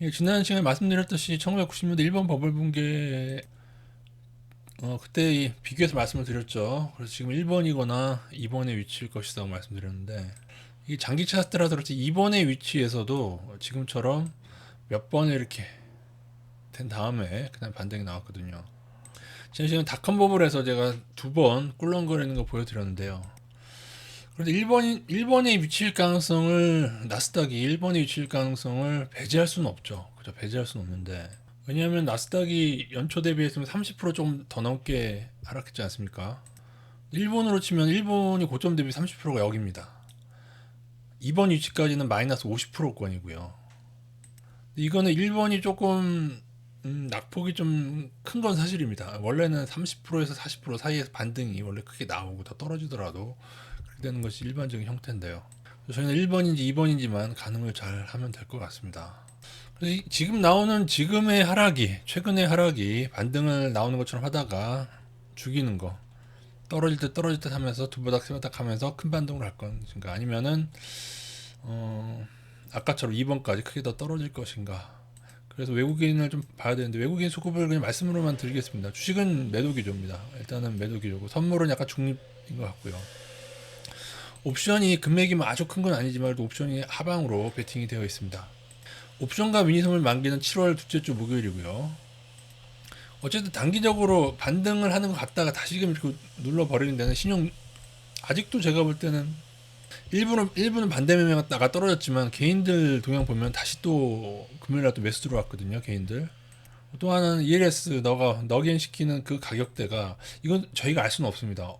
예, 지난 시간에 말씀드렸듯이 1990년대 일본 버블 붕괴 그때 비교해서 말씀을 드렸죠. 그래서 지금 1번이거나 2번의 위치일 것이라고 말씀드렸는데 이게 장기 차트라서 그렇지 2번의 위치에서도 지금처럼 몇 번에 이렇게 된 다음에 그다음 반등이 나왔거든요. 지난 시간에 닷컴 버블에서 제가 두 번 꿀렁거리는 거 보여드렸는데요. 그런데 1번의 위치일 가능성을 나스닥이 1번의 위치일 가능성을 배제할 수는 없죠. 그죠? 배제할 수는 없는데 왜냐하면 나스닥이 연초 대비했으면 30%좀 더 넘게 하락했지 않습니까? 일본으로 치면 일본이 고점 대비 30%가 여기입니다. 2번 위치까지는 마이너스 50%권이고요. 이거는 일본이 조금 낙폭이 좀 큰 건 사실입니다. 원래는 30%에서 40% 사이에서 반등이 원래 크게 나오고 더 떨어지더라도 그렇게 되는 것이 일반적인 형태인데요. 저희는 1번인지 2번인지만 가늠을 잘 하면 될 것 같습니다. 지금 나오는 지금의 하락이 최근의 하락이 반등을 나오는 것처럼 하다가 죽이는 거 떨어질 듯 하면서 두 바닥 세 바닥 하면서 큰 반등을 할 것인가 아니면은 아까처럼 2번까지 크게 더 떨어질 것인가. 그래서 외국인을 좀 봐야 되는데 외국인 수급을 그냥 말씀으로만 드리겠습니다. 주식은 매도 기조입니다. 일단은 매도 기조고 선물은 약간 중립인 것 같고요. 옵션이 금액이 뭐 아주 큰 건 아니지만 그래도 옵션이 하방으로 베팅이 되어 있습니다. 옵션과 미니선물 만기는 7월 둘째 주 목요일이고요. 어쨌든 단기적으로 반등을 하는 것 같다가 다시금 이렇게 눌러버리는 데는 신용 아직도 제가 볼 때는 일부는 반대 매매가 나가 떨어졌지만 개인들 동향 보면 다시 또 금요일날 또 매수 들어왔거든요. 개인들. 또 하나는 ELS 너겐 시키는 그 가격대가 이건 저희가 알 수는 없습니다.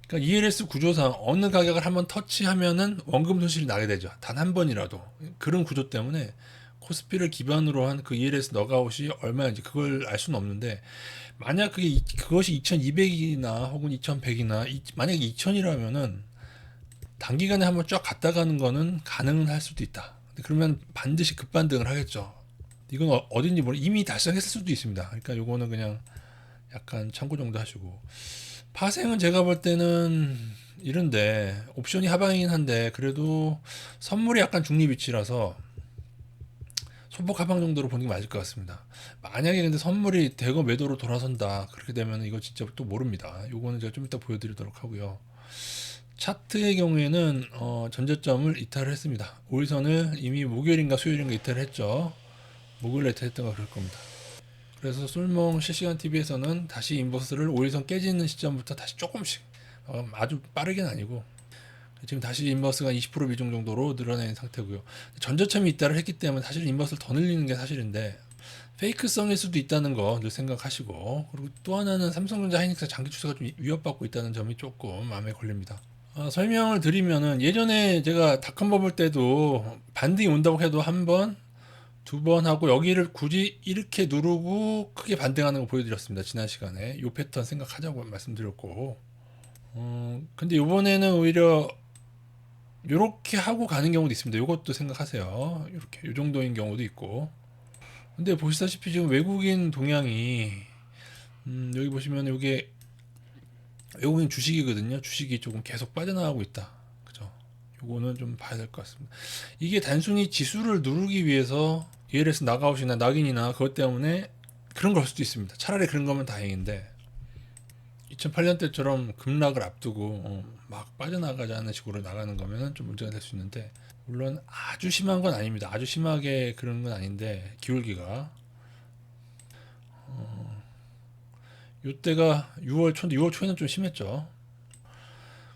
그러니까 ELS 구조상 어느 가격을 한번 터치하면은 원금 손실이 나게 되죠. 단 한 번이라도 그런 구조 때문에 코스피를 기반으로 한 그 ELS 너가웃이 얼마인지 그걸 알 수는 없는데 만약 그것이 2200이나 혹은 2100이나 만약에 2000이라면은 단기간에 한번 쫙 갔다 가는 거는 가능은 할 수도 있다. 그러면 반드시 급반등을 하겠죠. 이건 어딘지 모르 이미 달성했을 수도 있습니다. 그러니까 요거는 그냥 약간 참고 정도 하시고 파생은 제가 볼 때는 이런데 옵션이 하방이긴 한데 그래도 선물이 약간 중립 위치라서 소폭 하방 정도로 보는 게 맞을 것 같습니다. 만약에 근데 선물이 대거 매도로 돌아선다 그렇게 되면 이거 진짜 또 모릅니다. 요거는 제가 좀 이따 보여드리도록 하고요. 차트의 경우에는 전저점을 이탈을 했습니다. 5일선을 이미 목요일인가 수요일인가 이탈을 했죠. 목요일에 이탈했던 거 그럴 겁니다. 그래서 솔몽 실시간 TV에서는 다시 인버스를 5일선 깨지는 시점부터 다시 조금씩 아주 빠르게는 아니고 지금 다시 인버스가 20% 비중 정도로 늘어나는 상태고요. 전저점이 이탈을 했기 때문에 사실 인버스를 더 늘리는 게 사실인데 페이크성일 수도 있다는 거 늘 생각하시고 그리고 또 하나는 삼성전자 하이닉스 장기 추세가 좀 위협받고 있다는 점이 조금 마음에 걸립니다. 설명을 드리면은 예전에 제가 닷컴 버블 때도 반등이 온다고 해도 한 번, 두 번 하고 여기를 굳이 이렇게 누르고 크게 반등하는 거 보여드렸습니다. 지난 시간에 요 패턴 생각하자고 말씀드렸고 근데 요번에는 오히려 요렇게 하고 가는 경우도 있습니다. 요것도 생각하세요. 이렇게 요 정도인 경우도 있고 근데 보시다시피 지금 외국인 동향이 여기 보시면 요게 외국인 주식이거든요. 주식이 조금 계속 빠져나가고 있다. 그죠? 요거는 좀 봐야 될 것 같습니다. 이게 단순히 지수를 누르기 위해서 ELS 나가웃이나 낙인이나 그것 때문에 그런 걸 수도 있습니다. 차라리 그런 거면 다행인데 2008년 때처럼 급락을 앞두고 막 빠져나가자는 식으로 나가는 거면 좀 문제가 될 수 있는데 물론 아주 심한 건 아닙니다. 아주 심하게 그런 건 아닌데 기울기가 요때가 6월 초인데 6월 초에는 좀 심했죠.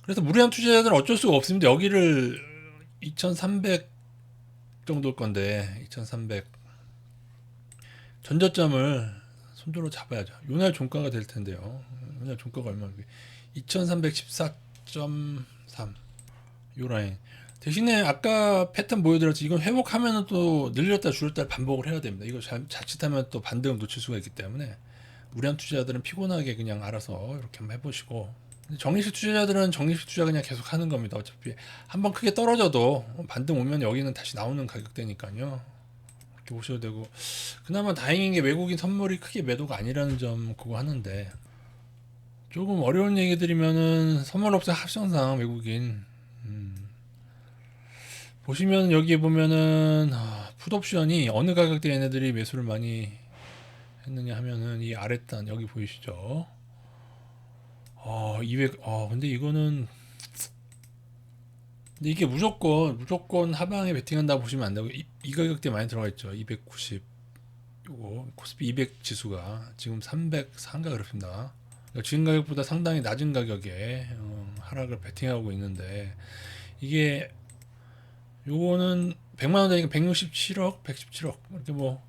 그래서 무리한 투자자들은 어쩔 수가 없습니다. 여기를 2300 정도일 건데 2300 전저점을 손절로 잡아야죠. 요날 종가가 될 텐데요. 요날 종가가 얼마인지 2314.3 요 라인. 대신에 아까 패턴 보여드렸지 이건 회복하면 또 늘렸다 줄였다 반복을 해야 됩니다. 이거 자칫하면 또 반등을 놓칠 수가 있기 때문에 무리한 투자자들은 피곤하게 그냥 알아서 이렇게 한번 해보시고 정리식 투자자들은 정리식 투자 그냥 계속 하는 겁니다. 어차피 한번 크게 떨어져도 반등 오면 여기는 다시 나오는 가격대니까요. 이렇게 보셔도 되고 그나마 다행인 게 외국인 선물이 크게 매도가 아니라는 점 그거 하는데 조금 어려운 얘기 드리면은 선물업체 합성상 외국인 보시면 여기에 보면은 풋옵션이 어느 가격대 얘네들이 매수를 많이 했느냐 하면은 이 아랫단 여기 보이시죠? 200. 근데 이거는 근데 이게 무조건 하방에 베팅한다고 보시면 안 되고 이 가격대 많이 들어가 있죠. 290. 요거 코스피 200 지수가 지금 304인가 그렇습니다. 그러니까 지금 가격보다 상당히 낮은 가격에 하락을 베팅하고 있는데 이게 요거는 100만 원 되니까 167억, 117억 이렇게 뭐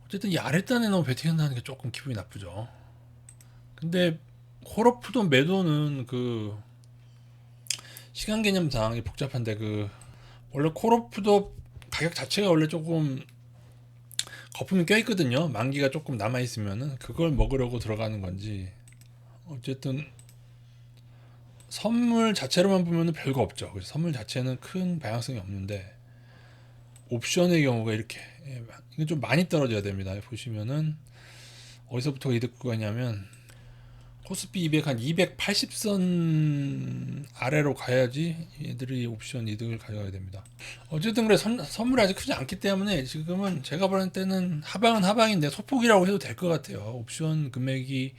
어쨌든 이 아랫단에 너무 베팅한다는 게 조금 기분이 나쁘죠. 근데 콜오프도 매도는 그 시간 개념상 복잡한데 그 원래 콜오프도 가격 자체가 원래 조금 거품이 껴 있거든요. 만기가 조금 남아 있으면은 그걸 먹으려고 들어가는 건지 어쨌든 선물 자체로만 보면은 별거 없죠. 그래서 선물 자체는 큰 방향성이 없는데 옵션의 경우가 이렇게 이건 좀 많이 떨어져야 됩니다. 보시면은 어디서부터 이득 구가냐면 코스피 200 한 280선 아래로 가야지 얘들이 옵션 이득을 가져가야 됩니다. 어쨌든 그래 선물이 아직 크지 않기 때문에 지금은 제가 볼 때는 하방은 하방인데 소폭이라고 해도 될 것 같아요. 옵션 금액이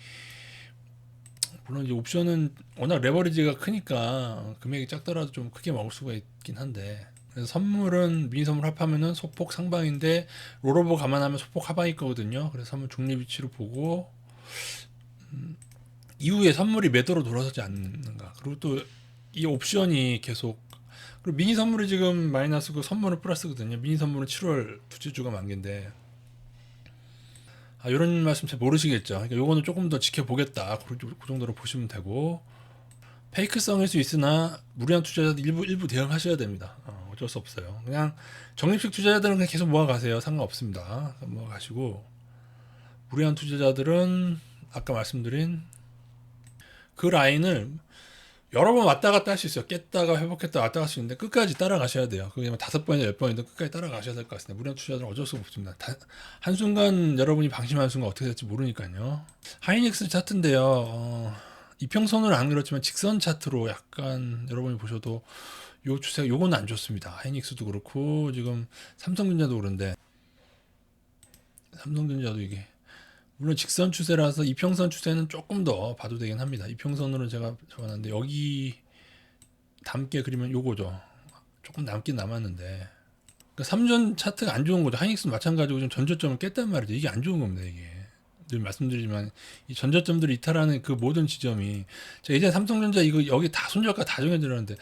물론 이제 옵션은 워낙 레버리지가 크니까 금액이 작더라도 좀 크게 먹을 수가 있긴 한데 그래서 선물은 미니 선물 합하면은 소폭 상방인데 롤오버 감안하면 소폭 하방일 거거든요. 그래서 선물 중립 위치로 보고 이후에 선물이 매도로 돌아서지 않는가. 그리고 또 이 옵션이 계속 그리고 미니 선물이 지금 마이너스고 선물은 플러스거든요. 미니 선물은 7월 두째 주가 만기인데 이런 말씀 잘 모르시겠죠. 그러니까 요거는 조금 더 지켜보겠다. 그 정도로 보시면 되고 페이크성일 수 있으나 무리한 투자자들 일부 대응하셔야 됩니다. 어쩔 수 없어요. 그냥 적립식 투자자들은 그냥 계속 모아가세요. 상관없습니다. 모아가시고 무리한 투자자들은 아까 말씀드린 그 라인을 여러 번 왔다 갔다 할 수 있어요. 깼다가 회복했다 왔다 갈 수 있는데 끝까지 따라가셔야 돼요. 그게 5번이나 10번이든 끝까지 따라가셔야 될 것 같습니다. 무리한 투자자들은 어쩔 수 없습니다. 한순간 여러분이 방심하는 순간 어떻게 될지 모르니까요. 하이닉스 차트인데요. 이평선으로 안 그렇지만 직선 차트로 약간 여러분이 보셔도 요 추세가 요거는 안 좋습니다. 하이닉스도 그렇고 지금 삼성전자도 그런데 삼성전자도 이게 물론 직선 추세라서 이평선 추세는 조금 더 봐도 되긴 합니다. 이평선으로 제가 적어놨는데 여기 남게 그리면 요거죠. 조금 남긴 남았는데 그러니까 3전 차트가 안 좋은 거죠. 하이닉스도 마찬가지고 좀 전저점을 깼단 말이죠. 이게 안 좋은 겁니다. 이게 늘 말씀드리지만 이 전저점들을 이탈하는 그 모든 지점이 제가 예전에 삼성전자 이거 여기 다 손절가 다 정해드렸는데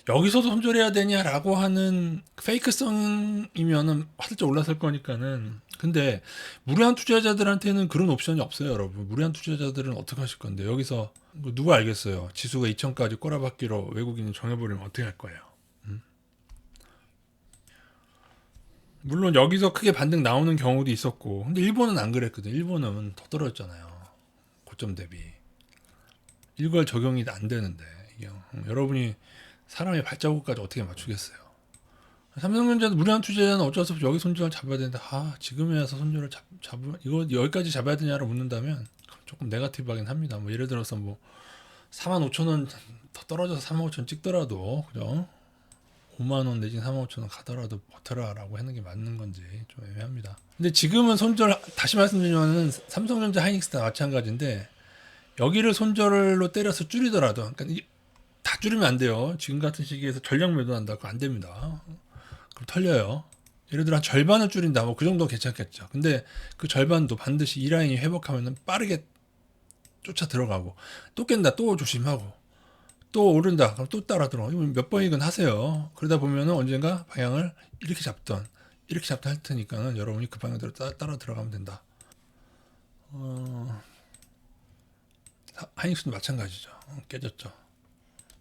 여기서도 손절해야 되냐라고 하는 페이크성이면은 화들짝 올라설 거니까는 근데 무리한 투자자들한테는 그런 옵션이 없어요, 여러분. 무리한 투자자들은 어떻게 하실 건데 여기서 누가 알겠어요? 지수가 2000까지 꼬라박기로 외국인이 정해버리면 어떻게 할 거예요? 물론 여기서 크게 반등 나오는 경우도 있었고 근데 일본은 안 그랬거든. 일본은 더 떨어졌잖아요. 고점 대비. 일괄 적용이 안 되는데 이게 여러분이 사람의 발자국까지 어떻게 맞추겠어요? 삼성전자도 무리한 투자자는 어쩔 수 없이 여기 손절을 잡아야 되는데 지금에 와서 손절을 잡으면 이거 여기까지 잡아야 되냐고 묻는다면 조금 네거티브하긴 합니다. 뭐 예를 들어서 뭐 45,000원 더 떨어져서 45,000원 찍더라도 그죠? 5만원 내지는 45,000원 가더라도 버텨라라고 하는 게 맞는 건지 좀 애매합니다. 근데 지금은 손절 다시 말씀드리면 삼성전자 하이닉스 다 마찬가지인데 여기를 손절로 때려서 줄이더라도 그러니까 다 줄이면 안 돼요. 지금 같은 시기에서 전량 매도한다 그거 안 됩니다. 그럼 털려요. 예를 들어 한 절반을 줄인다 뭐 그 정도 괜찮겠죠. 근데 그 절반도 반드시 이 라인이 회복하면 빠르게 쫓아 들어가고 또 깬다 또 조심하고 또 오른다 그럼 또 따라 들어. 이건 몇 번이건 하세요. 그러다 보면은 언젠가 방향을 이렇게 잡던 이렇게 잡다 할 테니까는 여러분이 그 방향대로 따라 들어가면 된다. 하이닉스도 마찬가지죠. 깨졌죠.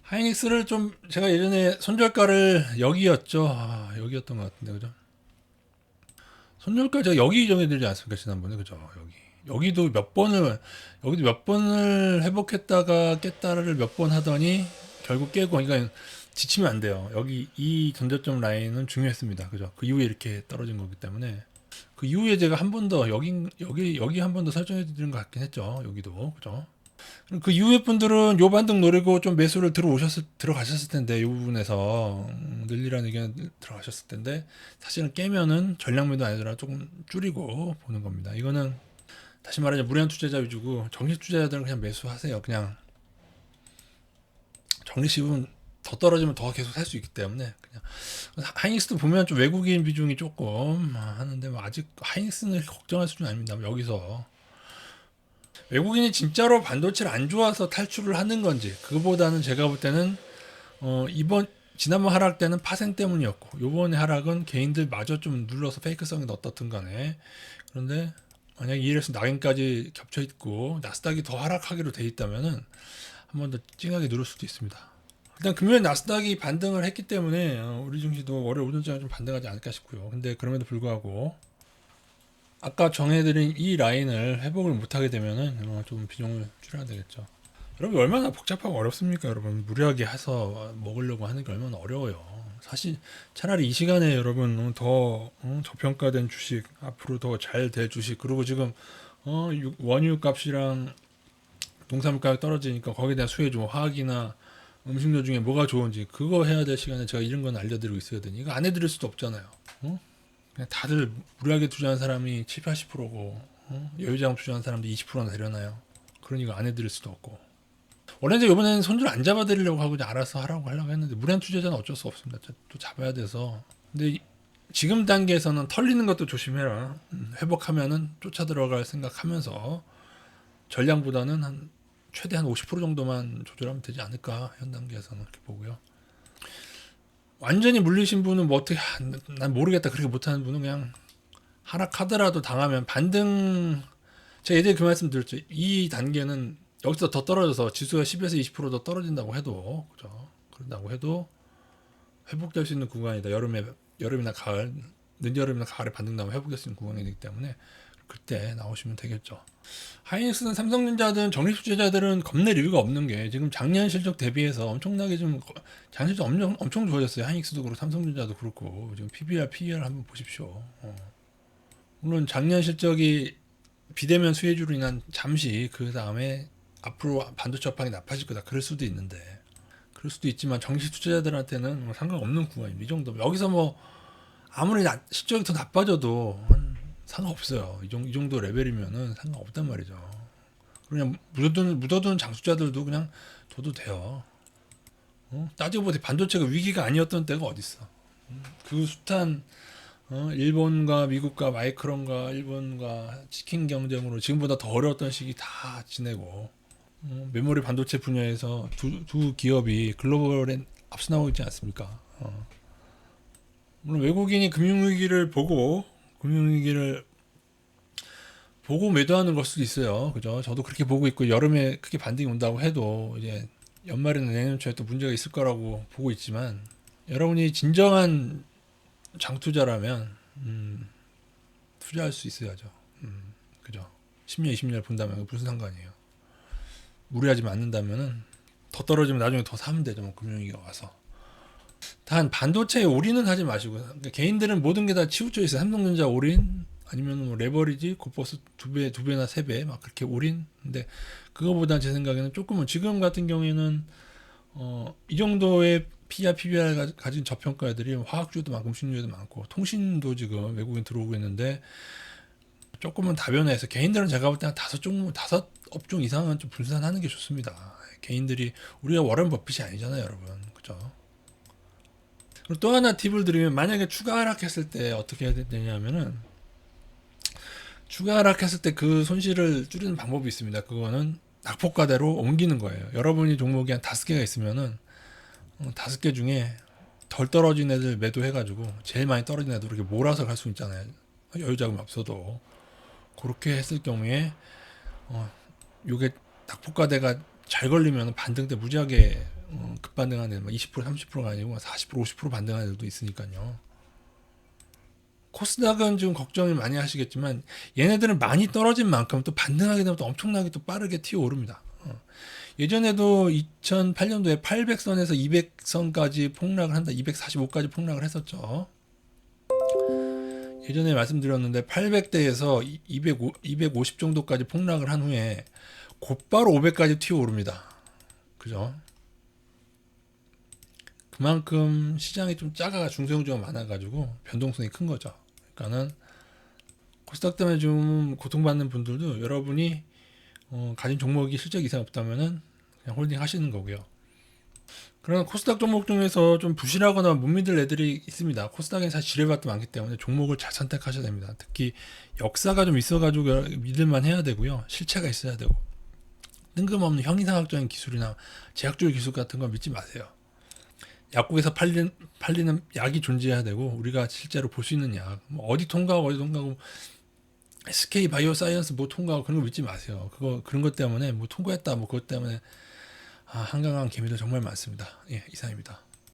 하이닉스를 좀 제가 예전에 손절가를 여기였죠. 여기였던 것 같은데 그죠? 손절가 제가 여기 정해드리지 않습니까 지난번에 그죠? 여기도 몇 번을 회복했다가 깼다를 몇 번 하더니 결국 깨고 그러니까 지치면 안 돼요. 여기 이 전저점 라인은 중요했습니다. 그죠? 그 이후에 이렇게 떨어진 거기 때문에 그 이후에 제가 한 번 더 여기 한 번 더 설정해 드리는 것 같긴 했죠. 여기도 그죠? 그 이후에 분들은 요 반등 노리고 좀 매수를 들어가셨을 텐데, 이 부분에서 늘리라는 의견 들어가셨을 텐데, 사실은 깨면은 전량 매도 아니더라 조금 줄이고 보는 겁니다. 이거는 다시 말하자 무리한 투자자 위주고, 정식 투자자들은 그냥 매수하세요. 그냥 정리식은 더 떨어지면 더 계속 살 수 있기 때문에. 그냥 하이닉스도 보면 좀 외국인 비중이 조금 하는데, 뭐 아직 하이닉스는 걱정할 수준은 아닙니다. 여기서 외국인이 진짜로 반도체를 안 좋아서 탈출을 하는 건지, 그거보다는 제가 볼 때는 지난번 하락 때는 파생 때문이었고, 요번에 하락은 개인들 마저 좀 눌러서 페이크성이 어떻든 간에. 그런데 만약 ELS 낙인까지 겹쳐 있고 나스닥이 더 하락하기로 돼 있다면은 한 번 더 찡하게 누를 수도 있습니다. 일단 금요일 나스닥이 반등을 했기 때문에 우리 증시도 월요일 오전장에 좀 반등하지 않을까 싶고요. 근데 그럼에도 불구하고 아까 정해드린 이 라인을 회복을 못하게 되면은 좀 비중을 줄여야 되겠죠. 여러분 얼마나 복잡하고 어렵습니까? 여러분 무리하게 해서 먹으려고 하는 게 얼마나 어려워요. 사실 차라리 이 시간에 여러분 더 저평가된 주식, 앞으로 더 잘 될 주식, 그리고 지금 원유 값이랑 농산물 가격 떨어지니까 거기에 대한 수혜 좀 화학이나 음식료 중에 뭐가 좋은지 그거 해야 될 시간에 제가 이런 건 알려드리고 있어야 되니 이거 안 해드릴 수도 없잖아요. 그냥 다들 무리하게 투자한 사람이 7, 80%고 여유자금 투자한 사람들이 20%나 되려나요? 그러니까 안 해드릴 수도 없고. 원래 이제 이번에는 손절 안 잡아드리려고 하고 이제 알아서 하라고 하려고 했는데 무리한 투자자는 어쩔 수 없습니다. 또 잡아야 돼서. 근데 지금 단계에서는 털리는 것도 조심해라. 회복하면은 쫓아 들어갈 생각하면서 전량보다는 최대한 50% 정도만 조절하면 되지 않을까, 현 단계에서는 그렇게 보고요. 완전히 물리신 분은 뭐 어떻게 난 모르겠다 그렇게 못하는 분은 그냥 하락하더라도 당하면 반등. 제가 예전에 그 말씀 드렸죠. 이 단계는 여기서 더 떨어져서 지수가 10에서 20%더 떨어진다고 해도, 그죠? 그런다고 해도 회복될 수 있는 구간이다. 여름이나 가을, 늦여름이나 가을에 반등 나오면 회복될 수 있는 구간이기 때문에 그때 나오시면 되겠죠. 하이닉스는 삼성전자든 정리 투자자들은 겁낼 이유가 없는 게 지금 작년 실적 대비해서 엄청나게 좀 작년 실적 엄청 좋아졌어요. 하이닉스도 그렇고 삼성전자도 그렇고 지금 PBR, PER 한번 보십시오. 물론 작년 실적이 비대면 수혜주로 인한 잠시 그 다음에 앞으로 반도체 업황이 나빠질 거다 그럴 수도 있는데, 그럴 수도 있지만 정식 투자자들한테는 뭐 상관없는 구간입니다. 이 정도 여기서 뭐 아무리 실적이 더 나빠져도 상관없어요. 이 정도 레벨이면은 상관없단 말이죠. 그냥 묻어두는 장수자들도 그냥 둬도 돼요. 따지고 보니 반도체가 위기가 아니었던 때가 어딨어. 그 숱한 일본과 미국과 마이크론과 일본과 치킨 경쟁으로 지금보다 더 어려웠던 시기 다 지내고, 메모리 반도체 분야에서 두 기업이 글로벌에 앞서 나오고 있지 않습니까? 물론 외국인이 금융위기를 보고 매도하는 걸 수도 있어요. 그죠? 저도 그렇게 보고 있고, 여름에 크게 반등이 온다고 해도 이제 연말이나 내년 초에 또 문제가 있을 거라고 보고 있지만, 여러분이 진정한 장투자라면 투자할 수 있어야죠. 그죠? 10년, 20년 본다면 무슨 상관이에요. 무리하지 않는다면은 더 떨어지면 나중에 더 사면 되죠. 뭐 금융위기가 와서. 단 반도체에 올인은 하지 마시고, 그러니까 개인들은 모든 게 다 치우쳐 있어요. 삼성전자 올인, 아니면 뭐 레버리지, 고버스 두 배나 세 배 막 그렇게 올인. 근데 그거보다 제 생각에는 조금은 지금 같은 경우에는 이 정도의 P와 PBR 가진 저평가들이 화학주도 많고 음식료도 많고 통신도 지금 외국인 들어오고 있는데, 조금은 다변화해서 개인들은 제가 볼 때는 다섯 업종 이상은 좀 분산하는 게 좋습니다. 개인들이, 우리가 워런 버핏이 아니잖아요, 여러분. 그죠? 그리고 또 하나 팁을 드리면, 만약에 추가 하락했을 때 어떻게 해야 되냐면은, 추가 하락했을 때 그 손실을 줄이는 방법이 있습니다. 그거는 낙폭과대로 옮기는 거예요. 여러분이 종목이 한 5개가 있으면은 5개 중에 덜 떨어진 애들 매도해가지고 제일 많이 떨어진 애들 이렇게 몰아서 갈 수 있잖아요. 여유자금이 없어도. 그렇게 했을 경우에 요게 낙폭과대가 잘 걸리면 반등 때 무지하게 급반등하는 애들, 20% 30%가 아니고 40% 50% 반등하는 애들도 있으니까요. 코스닥은 지금 걱정을 많이 하시겠지만, 얘네들은 많이 떨어진 만큼 또 반등하게 되면 또 엄청나게 또 빠르게 튀어오릅니다. 예전에도 2008년도에 800선에서 200선까지 폭락을 한다, 245까지 폭락을 했었죠. 예전에 말씀드렸는데 800대에서 250 정도까지 폭락을 한 후에 곧바로 500까지 튀어오릅니다. 그죠? 그만큼 시장이 좀 작아가 중소형주가 많아가지고 변동성이 큰 거죠. 그러니까는 코스닥 때문에 좀 고통받는 분들도 여러분이 가진 종목이 실적 이상 없다면은 그냥 홀딩 하시는 거고요. 그런 코스닥 종목 중에서 좀 부실하거나 못 믿을 애들이 있습니다. 코스닥에 사실 지뢰밭도 많기 때문에 종목을 잘 선택하셔야 됩니다. 특히 역사가 좀 있어가지고 믿을만 해야 되고요. 실체가 있어야 되고 뜬금없는 형이상학적인 기술이나 제약주의 기술 같은 거 믿지 마세요. 약국에서 팔리는 약이 존재해야 되고 우리가 실제로 볼 수 있는 약, 뭐 어디 통과하고 SK 바이오사이언스 뭐 통과하고 그런 거 믿지 마세요. 그런 것 때문에 뭐 통과했다 뭐 그것 때문에 한강한 개미도 정말 많습니다. 예, 이상입니다.